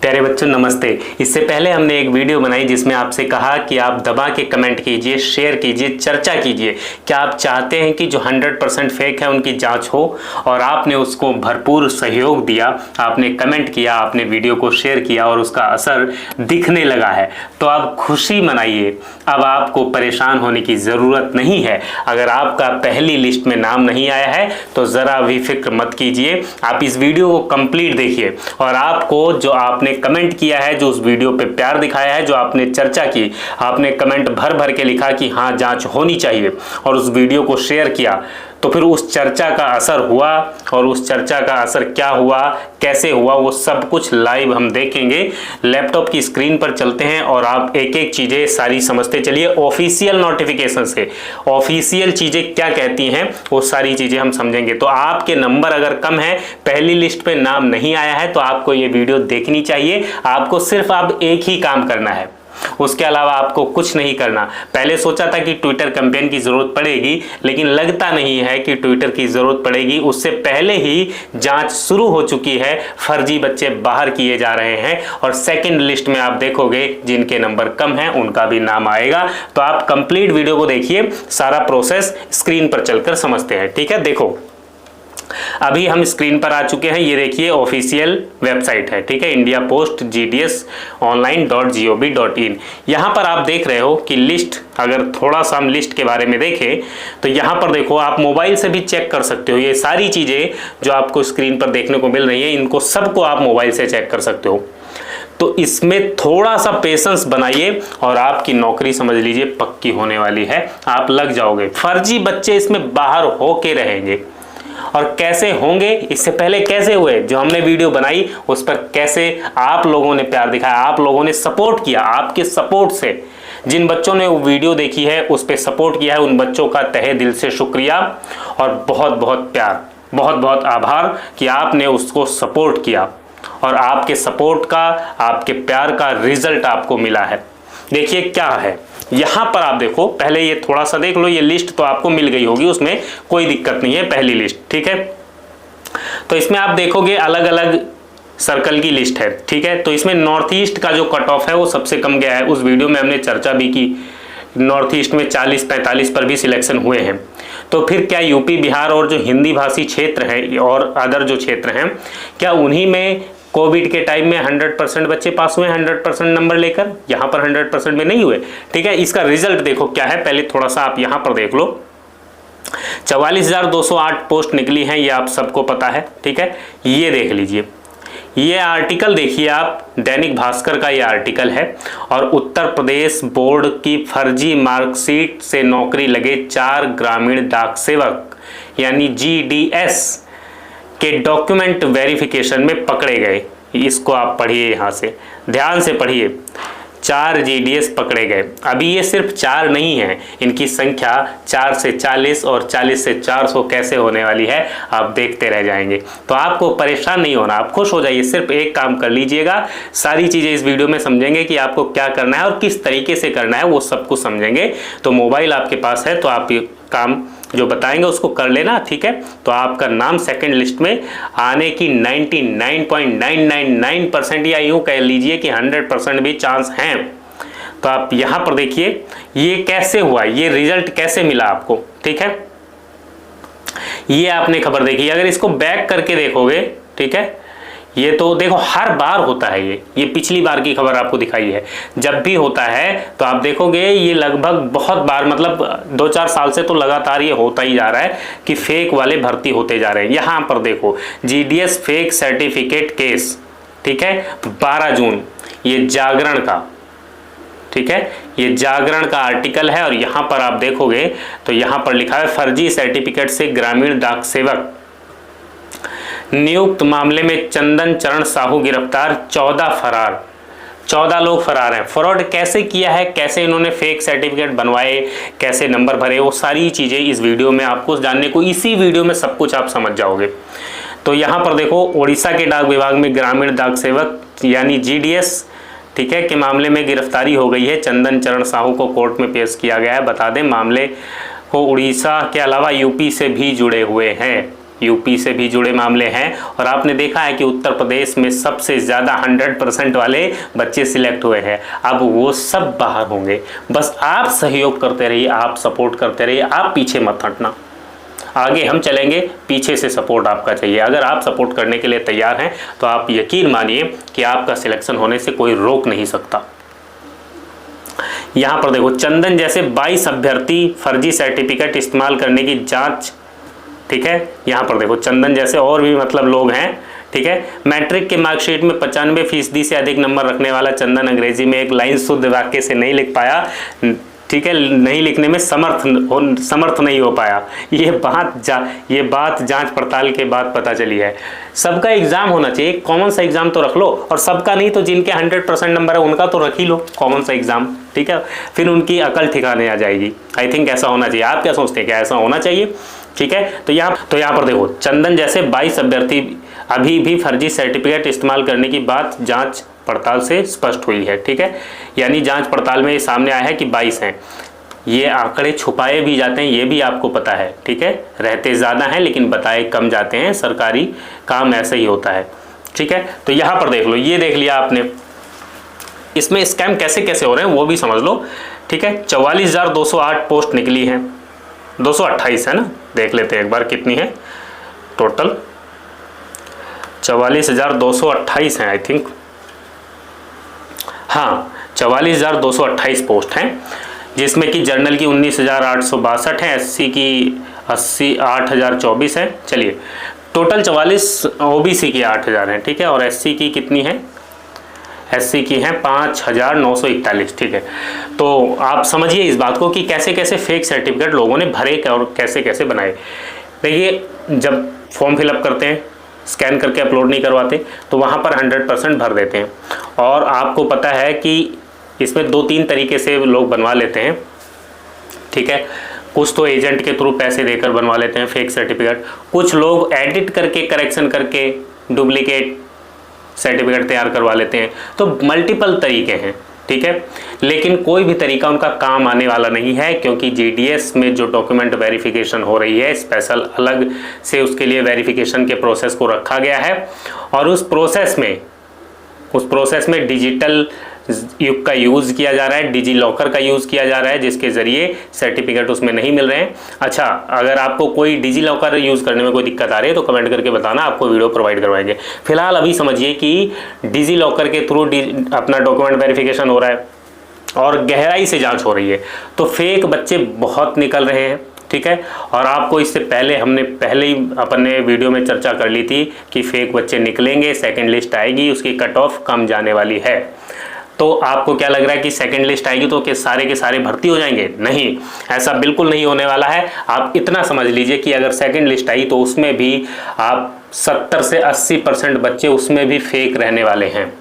प्यारे बच्चों नमस्ते। इससे पहले हमने एक वीडियो बनाई जिसमें आपसे कहा कि आप दबा के कमेंट कीजिए, शेयर कीजिए, चर्चा कीजिए। क्या आप चाहते हैं कि जो 100% फेक है उनकी जांच हो? और आपने उसको भरपूर सहयोग दिया, आपने कमेंट किया, आपने वीडियो को शेयर किया और उसका असर दिखने लगा है। तो आप खुशी मनाइए, अब आपको परेशान होने की ज़रूरत नहीं है। अगर आपका पहली लिस्ट में नाम नहीं आया है तो ज़रा भी फिक्र मत कीजिए। आप इस वीडियो को कंप्लीट देखिए और आपको जो आपने कमेंट किया है, जो उस वीडियो पे प्यार दिखाया है, जो आपने चर्चा की, आपने कमेंट भर भर के लिखा कि हाँ जांच होनी चाहिए और उस वीडियो को शेयर किया, तो फिर उस चर्चा का असर हुआ। और उस चर्चा का असर क्या हुआ, कैसे हुआ, वो सब कुछ लाइव हम देखेंगे। लैपटॉप की स्क्रीन पर चलते हैं और आप एक एक चीज़ें सारी समझते चलिए। ऑफिशियल नोटिफिकेशन से ऑफिशियल चीज़ें क्या कहती हैं वो सारी चीज़ें हम समझेंगे। तो आपके नंबर अगर कम है, पहली लिस्ट पे नाम नहीं आया है, तो आपको ये वीडियो देखनी चाहिए। आपको सिर्फ अब एक ही काम करना है, उसके अलावा आपको कुछ नहीं करना। पहले सोचा था कि ट्विटर कैंपेन की ज़रूरत पड़ेगी, लेकिन लगता नहीं है कि ट्विटर की ज़रूरत पड़ेगी। उससे पहले ही जांच शुरू हो चुकी है, फर्जी बच्चे बाहर किए जा रहे हैं और सेकंड लिस्ट में आप देखोगे जिनके नंबर कम हैं उनका भी नाम आएगा। तो आप कंप्लीट वीडियो को देखिए, सारा प्रोसेस स्क्रीन पर चलकर समझते हैं। ठीक है, देखो अभी हम स्क्रीन पर आ चुके हैं। ये देखिए ऑफिशियल वेबसाइट है, ठीक है, इंडिया पोस्ट gdsonline.gov.in। यहाँ पर आप देख रहे हो कि लिस्ट, अगर थोड़ा सा हम लिस्ट के बारे में देखें तो यहाँ पर देखो, आप मोबाइल से भी चेक कर सकते हो। ये सारी चीज़ें जो आपको स्क्रीन पर देखने को मिल रही है, इनको सबको आप मोबाइल से चेक कर सकते हो। तो इसमें थोड़ा सा पेशेंस बनाइए और आपकी नौकरी समझ लीजिए पक्की होने वाली है, आप लग जाओगे। फर्जी बच्चे इसमें बाहर होके रहेंगे। और कैसे होंगे, इससे पहले कैसे हुए, जो हमने वीडियो बनाई उस पर कैसे आप लोगों ने प्यार दिखाया, आप लोगों ने सपोर्ट किया। आपके सपोर्ट से जिन बच्चों ने वो वीडियो देखी है, उस पर सपोर्ट किया है, उन बच्चों का तहे दिल से शुक्रिया और बहुत बहुत प्यार, बहुत बहुत आभार कि आपने उसको सपोर्ट किया और आपके सपोर्ट का, आपके प्यार का रिजल्ट आपको मिला है। देखिए क्या है यहाँ पर, आप देखो, पहले ये थोड़ा सा देख लो। ये लिस्ट तो आपको मिल गई होगी, उसमें कोई दिक्कत नहीं है, पहली लिस्ट, ठीक है। तो इसमें आप देखोगे अलग अलग सर्कल की लिस्ट है, ठीक है। तो इसमें नॉर्थ ईस्ट का जो कट ऑफ है वो सबसे कम गया है। उस वीडियो में हमने चर्चा भी की, नॉर्थ ईस्ट में 40-45 पर भी सिलेक्शन हुए हैं। तो फिर क्या यूपी, बिहार और जो हिंदी भाषी क्षेत्र हैं और अदर जो क्षेत्र हैं, क्या उन्हीं में कोविड के टाइम में 100% बच्चे पास हुए, 100% नंबर लेकर? यहाँ पर 100% में नहीं हुए, ठीक है। इसका रिजल्ट देखो क्या है, पहले थोड़ा सा आप यहाँ पर देख लो। 44,208 पोस्ट निकली हैं, ये आप सबको पता है, ठीक है। ये देख लीजिए, ये आर्टिकल देखिए आप, दैनिक भास्कर का ये आर्टिकल है। और उत्तर प्रदेश बोर्ड की फर्जी मार्कशीट से नौकरी लगे 4 ग्रामीण डाक सेवक यानी GDS के डॉक्यूमेंट वेरिफिकेशन में पकड़े गए। इसको आप पढ़िए, यहाँ से ध्यान से पढ़िए। 4 GDS पकड़े गए। अभी ये सिर्फ 4 नहीं है, इनकी संख्या 4 से 40 और 40 से 400 कैसे होने वाली है आप देखते रह जाएंगे। तो आपको परेशान नहीं होना, आप खुश हो जाइए। सिर्फ एक काम कर लीजिएगा, सारी चीज़ें इस वीडियो में समझेंगे कि आपको क्या करना है और किस तरीके से करना है, वो सब कुछ समझेंगे। तो मोबाइल आपके पास है तो आप ये काम जो बताएंगे उसको कर लेना, ठीक है। तो आपका नाम सेकंड लिस्ट में आने की 99.999% या यूं कह लीजिए कि 100% भी चांस हैं। तो आप यहाँ पर देखिए ये कैसे हुआ, ये रिजल्ट कैसे मिला आपको, ठीक है। ये आपने खबर देखी, अगर इसको बैक करके देखोगे, ठीक है, ये तो देखो हर बार होता है। ये पिछली बार की खबर आपको दिखाई है। जब भी होता है तो आप देखोगे ये लगभग बहुत बार, मतलब 2-4 साल से तो लगातार ये होता ही जा रहा है कि फेक वाले भर्ती होते जा रहे हैं। यहाँ पर देखो GDS फेक सर्टिफिकेट केस, ठीक है, 12 जून, ये जागरण का, ठीक है, ये जागरण का आर्टिकल है। और यहाँ पर आप देखोगे तो यहाँ पर लिखा है फर्जी सर्टिफिकेट से ग्रामीण डाक सेवक नियुक्त मामले में चंदन चरण साहू गिरफ्तार, 14 फरार, 14 लोग फरार हैं। फ्रॉड कैसे किया है, कैसे इन्होंने फेक सर्टिफिकेट बनवाए, कैसे नंबर भरे, वो सारी चीज़ें इस वीडियो में आपको जानने को, इसी वीडियो में सब कुछ आप समझ जाओगे। तो यहाँ पर देखो उड़ीसा के डाक विभाग में ग्रामीण डाक सेवक यानी GDS, ठीक है, के मामले में गिरफ्तारी हो गई है। चंदन चरण साहू को कोर्ट में पेश किया गया है। बता दें मामले को उड़ीसा के अलावा यूपी से भी जुड़े हुए हैं। यूपी से भी जुड़े मामले हैं, और आपने देखा है कि उत्तर प्रदेश में सबसे ज़्यादा 100% वाले बच्चे सिलेक्ट हुए हैं। अब वो सब बाहर होंगे। बस आप सहयोग करते रहिए, आप सपोर्ट करते रहिए, आप पीछे मत हटना। आगे हम चलेंगे, पीछे से सपोर्ट आपका चाहिए। अगर आप सपोर्ट करने के लिए तैयार हैं तो आप यकीन मानिए कि आपका सिलेक्शन होने से कोई रोक नहीं सकता। यहाँ पर देखो, चंदन जैसे 22 अभ्यर्थी फर्जी सर्टिफिकेट इस्तेमाल करने की जांच, ठीक है। यहाँ पर देखो, चंदन जैसे और भी मतलब लोग हैं, ठीक है। मैट्रिक के मार्कशीट में 95% से अधिक नंबर रखने वाला चंदन अंग्रेजी में एक लाइन शुद्ध वाक्य से नहीं लिख पाया, ठीक है, नहीं लिखने में समर्थ नहीं हो पाया। ये बात जांच पड़ताल के बाद पता चली है। सबका एग्जाम होना चाहिए, कॉमन सा एग्जाम तो रख लो, और सबका नहीं तो जिनके 100% नंबर है उनका तो रख ही लो कॉमन सा एग्जाम, ठीक है। फिर उनकी अकल ठिकाने आ जाएगी। आई थिंक ऐसा होना चाहिए। आप क्या सोचते हैं, क्या ऐसा होना चाहिए? ठीक है। तो यहाँ पर देखो, चंदन जैसे 22 अभ्यर्थी अभी भी फर्जी सर्टिफिकेट इस्तेमाल करने की बात जांच पड़ताल से स्पष्ट हुई है, ठीक है। यानी जांच पड़ताल में ये सामने आया है कि 22 हैं। ये आंकड़े छुपाए भी जाते हैं, ये भी आपको पता है, ठीक है। रहते ज़्यादा हैं लेकिन बताए कम जाते हैं, सरकारी काम ऐसा ही होता है, ठीक है। तो यहाँ पर देख लो, ये देख लिया आपने, इसमें स्कैम कैसे कैसे हो रहे हैं वो भी समझ लो, ठीक है। 44,208 पोस्ट निकली हैं, 228 है ना, देख लेते हैं एक बार कितनी है टोटल। 44,228 हैं आई थिंक, हाँ 44,228 पोस्ट हैं, जिसमें कि जर्नल की 19,862 है, एससी की 8,024 है। चलिए, टोटल 44 ओबीसी की 8,000 हैं, ठीक है। और एससी की कितनी है? एससी की हैं 5,941, ठीक है। तो आप समझिए इस बात को कि कैसे कैसे फेक सर्टिफिकेट लोगों ने भरे और कैसे कैसे बनाए। देखिए, जब फॉर्म फिलअप करते हैं, स्कैन करके अपलोड नहीं करवाते, तो वहाँ पर 100% भर देते हैं। और आपको पता है कि इसमें 2-3 तरीके से लोग बनवा लेते हैं, ठीक है। कुछ तो एजेंट के थ्रू पैसे देकर बनवा लेते हैं फेक सर्टिफिकेट, कुछ लोग एडिट करके करेक्शन करके डुप्लीकेट सर्टिफिकेट तैयार करवा लेते हैं। तो मल्टीपल तरीके हैं, ठीक है। लेकिन कोई भी तरीका उनका काम आने वाला नहीं है, क्योंकि जीडीएस में जो डॉक्यूमेंट वेरिफिकेशन हो रही है, स्पेशल अलग से उसके लिए वेरिफिकेशन के प्रोसेस को रखा गया है। और उस प्रोसेस में डिजिटल युग का यूज़ किया जा रहा है, डिजी लॉकर का यूज़ किया जा रहा है, जिसके ज़रिए सर्टिफिकेट उसमें नहीं मिल रहे हैं। अच्छा, अगर आपको कोई डिजी लॉकर यूज़ करने में कोई दिक्कत आ रही है तो कमेंट करके बताना, आपको वीडियो प्रोवाइड करवाएंगे। फिलहाल अभी समझिए कि डिजी लॉकर के थ्रू अपना डॉक्यूमेंट वेरिफिकेशन हो रहा है और गहराई से जाँच हो रही है, तो फेक बच्चे बहुत निकल रहे हैं, ठीक है। और आपको इससे पहले हमने पहले ही अपने वीडियो में चर्चा कर ली थी कि फेक बच्चे निकलेंगे, सेकंड लिस्ट आएगी, उसकी कट ऑफ कम जाने वाली है। तो आपको क्या लग रहा है कि सेकंड लिस्ट आएगी तो के सारे भर्ती हो जाएंगे? नहीं, ऐसा बिल्कुल नहीं होने वाला है। आप इतना समझ लीजिए कि अगर सेकंड लिस्ट आई तो उसमें भी आप 70 से 80% बच्चे उसमें भी फेक रहने वाले हैं,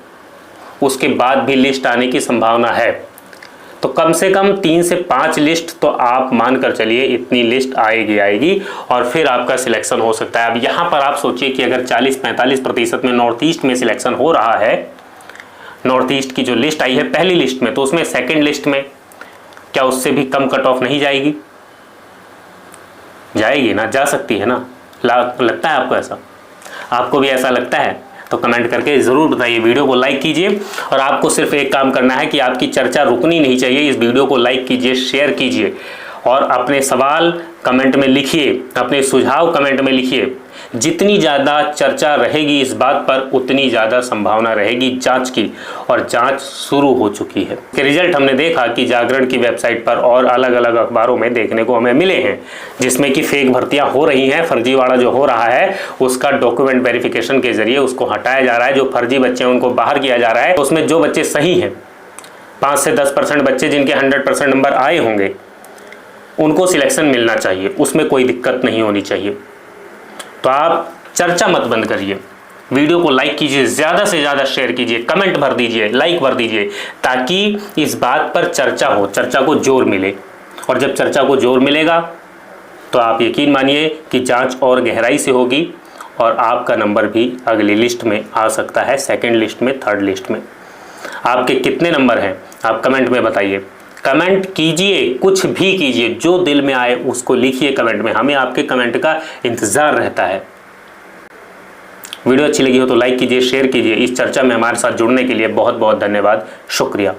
उसके बाद भी लिस्ट आने की संभावना है। तो कम से कम 3 से 5 लिस्ट तो आप मान कर चलिए, इतनी लिस्ट आएगी और फिर आपका सिलेक्शन हो सकता है। अब यहाँ पर आप सोचिए कि अगर 40-45% में नॉर्थ ईस्ट में सिलेक्शन हो रहा है, नॉर्थ ईस्ट की जो लिस्ट आई है पहली लिस्ट में, तो उसमें सेकंड लिस्ट में क्या उससे भी कम कट ऑफ नहीं जाएगी? जाएगी ना, जा सकती है ना। लगता है आपको ऐसा? आपको भी ऐसा लगता है? तो कमेंट करके ज़रूर बताइए। वीडियो को लाइक कीजिए, और आपको सिर्फ एक काम करना है कि आपकी चर्चा रुकनी नहीं चाहिए। इस वीडियो को लाइक कीजिए, शेयर कीजिए, और अपने सवाल कमेंट में लिखिए, अपने सुझाव कमेंट में लिखिए। जितनी ज़्यादा चर्चा रहेगी इस बात पर, उतनी ज़्यादा संभावना रहेगी जांच की, और जांच शुरू हो चुकी है। कि रिजल्ट हमने देखा कि जागरण की वेबसाइट पर और अलग अलग अखबारों में देखने को हमें मिले हैं, जिसमें कि फेक भर्तियां हो रही हैं। फर्जीवाड़ा जो हो रहा है उसका डॉक्यूमेंट वेरिफिकेशन के जरिए उसको हटाया जा रहा है। जो फर्जी बच्चे हैं उनको बाहर किया जा रहा है। उसमें जो बच्चे सही हैं, 5 से 10% बच्चे जिनके 100% नंबर आए होंगे, उनको सिलेक्शन मिलना चाहिए, उसमें कोई दिक्कत नहीं होनी चाहिए। तो आप चर्चा मत बंद करिए, वीडियो को लाइक कीजिए, ज़्यादा से ज़्यादा शेयर कीजिए, कमेंट भर दीजिए, लाइक भर दीजिए, ताकि इस बात पर चर्चा हो, चर्चा को जोर मिले। और जब चर्चा को जोर मिलेगा तो आप यकीन मानिए कि जांच और गहराई से होगी, और आपका नंबर भी अगली लिस्ट में आ सकता है, सेकंड लिस्ट में, थर्ड लिस्ट में। आपके कितने नंबर हैं आप कमेंट में बताइए। कमेंट कीजिए, कुछ भी कीजिए, जो दिल में आए उसको लिखिए कमेंट में। हमें आपके कमेंट का इंतज़ार रहता है। वीडियो अच्छी लगी हो तो लाइक कीजिए, शेयर कीजिए। इस चर्चा में हमारे साथ जुड़ने के लिए बहुत बहुत धन्यवाद, शुक्रिया।